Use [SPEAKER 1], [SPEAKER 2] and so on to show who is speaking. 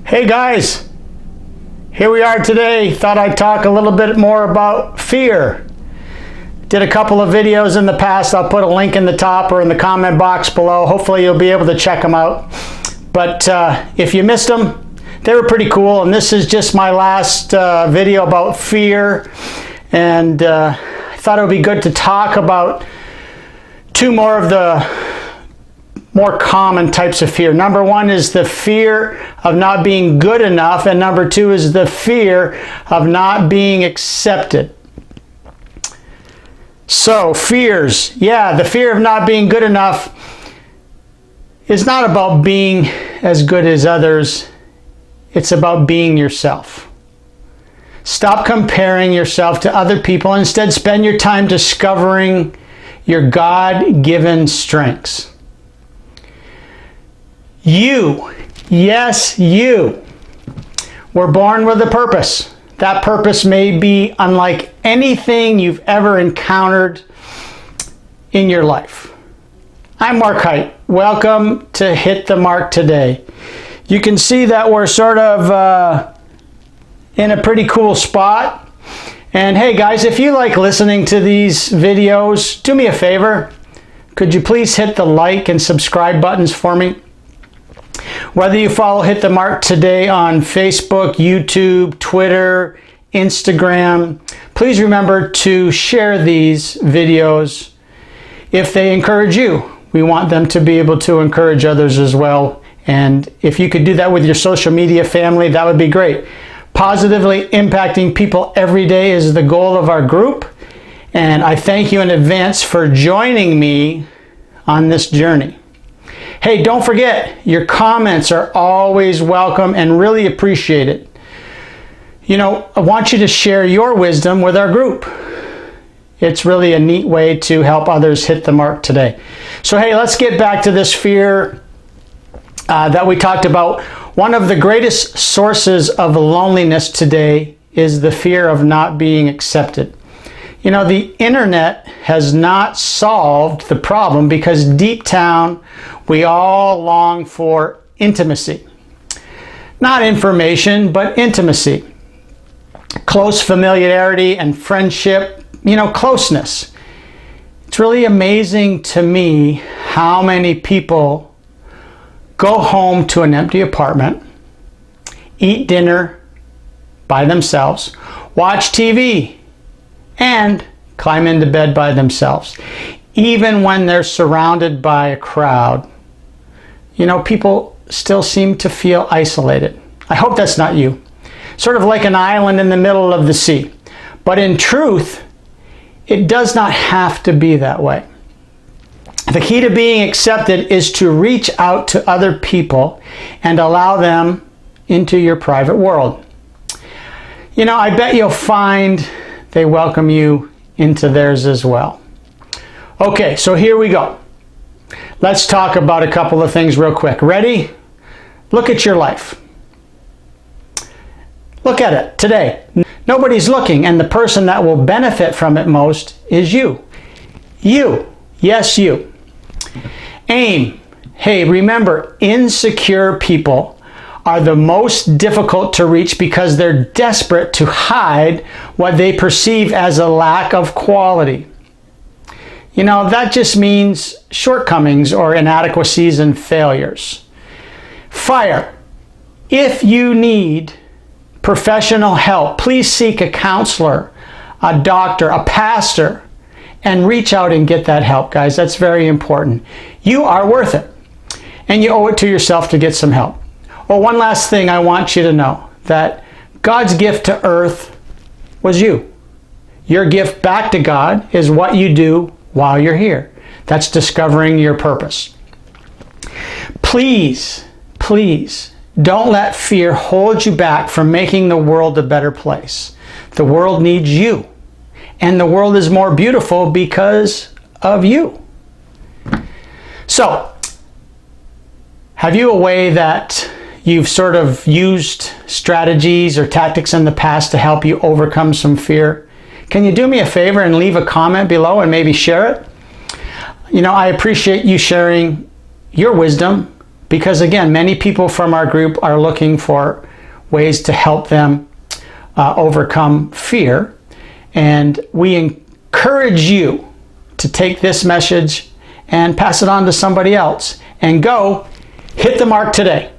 [SPEAKER 1] Hey guys, here we are today. Thought I'd talk a little bit more about fear. Did a couple of videos in the past. I'll put a link in the top or in the comment box below. Hopefully you'll be able to check them out. But if you missed them, they were pretty cool. And this is just my last video about fear. And I thought it would be good to talk about two more of the more common types of fear. Number one is the fear of not being good enough, and number two is the fear of not being accepted. So fears, the fear of not being good enough is not about being as good as others. It's about being yourself. Stop comparing yourself to other people. Instead, spend your time discovering your God-given strengths. You, yes, you, were born with a purpose. That purpose may be unlike anything you've ever encountered in your life. I'm Mark Height. Welcome to Hit the Mark today. You can see that we're sort of in a pretty cool spot. And hey guys, if you like listening to these videos, do me a favor. Could you please hit the like and subscribe buttons for me? Whether you follow Hit the Mark today on Facebook, YouTube, Twitter, Instagram, please remember to share these videos if they encourage you. We want them to be able to encourage others as well. And if you could do that with your social media family, that would be great. Positively impacting people every day is the goal of our group. And I thank you in advance for joining me on this journey. Hey, don't forget, your comments are always welcome and really appreciated. You know, I want you to share your wisdom with our group. It's really a neat way to help others hit the mark today. So hey, let's get back to this fear that we talked about. One of the greatest sources of loneliness today is the fear of not being accepted. You know, the internet has not solved the problem because deep down we all long for intimacy. Not information, but intimacy. Close familiarity and friendship, closeness. It's really amazing to me how many people go home to an empty apartment, eat dinner by themselves, watch TV, and climb into bed by themselves. Even when they're surrounded by a crowd, people still seem to feel isolated. I hope that's not you. Sort of like an island in the middle of the sea. But in truth, it does not have to be that way. The key to being accepted is to reach out to other people and allow them into your private world. I bet you'll find they welcome you into theirs as well. Okay, so here we go. Let's talk about a couple of things real quick. Ready? Look at your life. Look at it today. Nobody's looking, and the person that will benefit from it most is you. You. Yes, you. Aim. Hey, remember, insecure people are the most difficult to reach because they're desperate to hide what they perceive as a lack of quality. That just means shortcomings or inadequacies and failures. Fire. If you need professional help, please seek a counselor, a doctor, a pastor, and reach out and get that help, guys. That's very important. You are worth it, and you owe it to yourself to get some help. Well, one last thing I want you to know, that God's gift to earth was you. Your gift back to God is what you do while you're here. That's discovering your purpose. Please, please, don't let fear hold you back from making the world a better place. The world needs you, and the world is more beautiful because of you. So, have you a way that you've sort of used strategies or tactics in the past to help you overcome some fear? Can you do me a favor and leave a comment below and maybe share it? I appreciate you sharing your wisdom because again, many people from our group are looking for ways to help them overcome fear. And we encourage you to take this message and pass it on to somebody else and go hit the mark today.